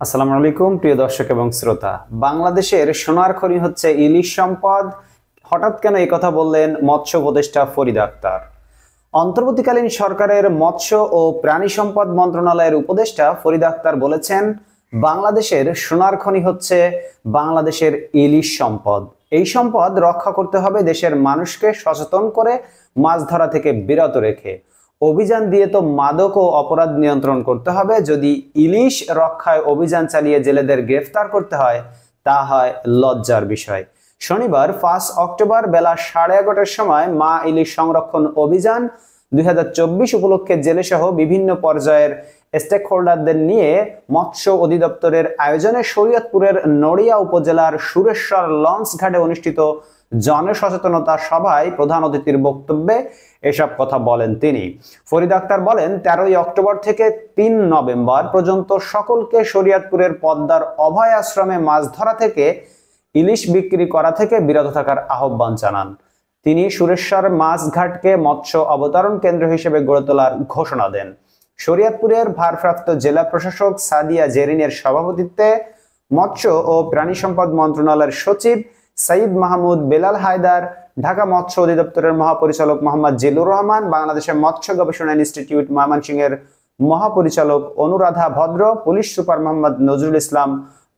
আসসালামু আলাইকুম প্রিয় দর্শক এবং শ্রোতা। বাংলাদেশের সোনার খনি হচ্ছে ইলিশ সম্পদ। হঠাৎ কেন এই কথা বললেন মৎস্য উপদেষ্টা ফরিদ আক্তার? অন্তর্বর্তীকালীন সরকারের মৎস্য ও প্রাণী সম্পদ মন্ত্রণালয়ের উপদেষ্টা ফরিদ আক্তার বলেছেন, বাংলাদেশের সোনার খনি হচ্ছে বাংলাদেশের ইলিশ সম্পদ। এই সম্পদ রক্ষা করতে হবে দেশের মানুষকে সচেতন করে, মাছ ধরা থেকে বিরত রেখে। অভিযান দিয়ে তো মাদক ও অপরাধ নিয়ন্ত্রণ করতে হবে। যদি ইলিশ রক্ষায় অভিযান চালিয়ে জেলেদের গ্রেফতার করতে হয়, তা হয় লজ্জার বিষয়। শনিবার 5 অক্টোবর বেলা 11:30টার সময় মা ইলিশ সংরক্ষণ অভিযান 2024 উপলক্ষে জেলেসহ বিভিন্ন পর্যায়ের স্টেক হোল্ডারদের নিয়ে মৎস্য অধিদপ্তরের আয়োজনে শরীয়তপুরের নড়িয়া উপজেলার সুরেশ্বর লঞ্চ ঘাটে অনুষ্ঠিত জনসচেতনতা সভায় প্রধান অতিথির বক্তব্যে এসব কথা বলেন তিনি। ফরিদ আক্তার বলেন, 13 অক্টোবর থেকে 3 নভেম্বর পর্যন্ত সকলকে শরীয়তপুরের পদ্মার অভয় আশ্রমে মাছ ধরা থেকে, ইলিশ বিক্রি করা থেকে বিরত থাকার আহ্বান জানান। তিনি সুরেশ্বর মাছ ঘাটকে মৎস্য অবতরণ কেন্দ্র হিসেবে গড়ে তোলার ঘোষণা দেন। শরীয়তপুরের ভারপ্রাপ্ত জেলা প্রশাসক সাদিয়া জেরিনের সভাপতিত্বে মৎস্য ও প্রাণী সম্পদ মন্ত্রণালয়ের সচিব সাইদ মাহমুদ বেলাল হায়দার, ঢাকা মৎস্য অধিদপ্তরের মহাপরিচালক মোহাম্মদ জিলুর রহমান, বাংলাদেশের মৎস্য গবেষণা ইনস্টিটিউট ময়মনসিংহের মহাপরিচালক অনুরাধা ভদ্র, পুলিশ সুপার মোহাম্মদ নজরুল ইসলাম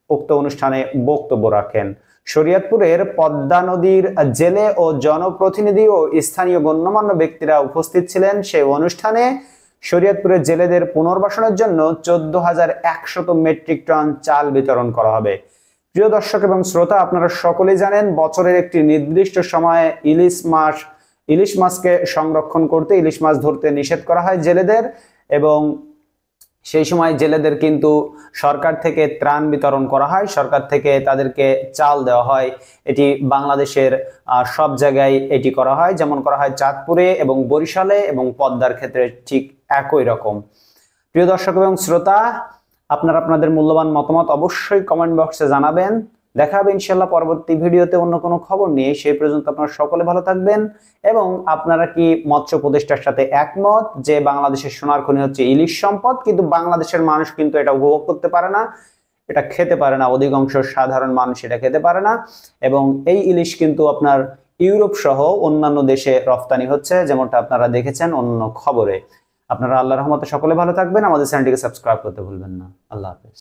উক্ত অনুষ্ঠানে বক্তব্য রাখেন। শরীয়তপুরের পদ্মা নদীর জেলে ও জনপ্রতিনিধি ও স্থানীয় গণ্যমান্য ব্যক্তিরা উপস্থিত ছিলেন। সেই অনুষ্ঠানে শরীয়তপুরের জেলেদের পুনর্বাসনের জন্য 14,100 মেট্রিক টন চাল বিতরণ করা হবে। প্রিয় দর্শক এবং শ্রোতা, আপনারা সকলেই জানেন, বছরের একটি নির্দিষ্ট সময়ে ইলিশ মাছকে সংরক্ষণ করতে, ইলিশ মাছ ধরতে নিষেধ করা হয় জেলেদের, এবং সেই সময় জেলেদের কিন্তু সরকার থেকে ত্রাণ বিতরণ করা হয়, সরকার থেকে তাদেরকে চাল দেওয়া হয়। এটি বাংলাদেশের সব জায়গায় এটি করা হয়, যেমন করা হয় চাঁদপুরে এবং বরিশালে, এবং পদ্মার ক্ষেত্রে ঠিক একই রকম। প্রিয় দর্শক এবং শ্রোতা, আপনারা আপনাদের মূল্যবান মতামত অবশ্যই কমেন্ট বক্সে জানাবেন। দেখা হবে ইনশাআল্লাহ পরবর্তী ভিডিওতে অন্য কোনো খবর নিয়ে। সেই পর্যন্ত আপনারা সকলে ভালো থাকবেন। এবং আপনারা কি মৎস্য উপদেষ্টার সাথে একমত যে বাংলাদেশের সোনার খনি হচ্ছে ইলিশ সম্পদ, কিন্তু বাংলাদেশের মানুষ কিন্তু এটা উপভোগ করতে পারে না, এটা খেতে পারে না, অধিকাংশ সাধারণ মানুষ এটা খেতে পারে না। এবং এই ইলিশ কিন্তু আপনার ইউরোপ সহ অন্যান্য দেশে রপ্তানি হচ্ছে, যেমনটা আপনারা দেখেছেন অন্য খবরে। আপনারা আল্লাহর রহমতে সকলে ভালো থাকবেন। আমাদের চ্যানেলটিকে সাবস্ক্রাইব করতে ভুলবেন না। আল্লাহ হাফেজ।